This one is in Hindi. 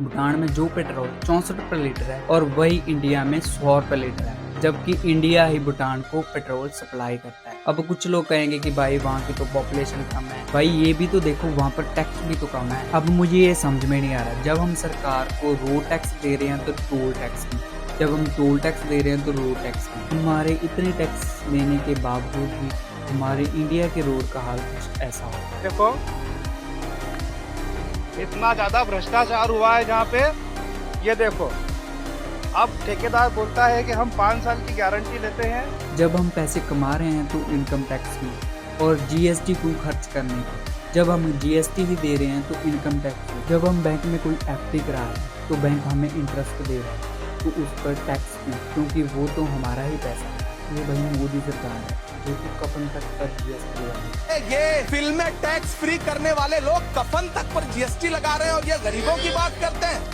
भूटान में जो पेट्रोल 64 रुपये लीटर है और वही इंडिया में 100 रुपये लीटर है, जबकि इंडिया ही भूटान को पेट्रोल सप्लाई करता है। अब कुछ लोग कहेंगे कि भाई वहाँ की तो पॉपुलेशन कम है, भाई ये भी तो देखो वहाँ पर टैक्स भी तो कम है। अब मुझे ये समझ में नहीं आ रहा, जब हम सरकार को रोड टैक्स दे रहे हैं तो टोल टैक्स भी, जब हम टोल टैक्स दे रहे हैं तो रोड टैक्स भी, हमारे इतने टैक्स देने के बावजूद भी हमारे इंडिया के रोड का हाल कुछ ऐसा हो। देखो इतना ज्यादा भ्रष्टाचार हुआ है जहाँ पे, ये देखो अब ठेकेदार बोलता है कि हम 5 साल की गारंटी लेते हैं। जब हम पैसे कमा रहे हैं तो इनकम टैक्स भी और जीएसटी को खर्च करने की, जब हम जीएसटी ही दे रहे हैं तो इनकम टैक्स भी, जब हम बैंक में कोई एफडी करा रहे हैं तो बैंक हमें इंटरेस्ट दे रहा है तो उस पर टैक्स भी, क्योंकि वो तो हमारा ही पैसा है। ये भाई मोदी सरकार है जो कि कफन तक पर जीएसटी लगा रही है। ये फिल्म में टैक्स फ्री करने वाले लोग कफन तक पर जीएसटी लगा रहे हैं और ये गरीबों की बात करते हैं।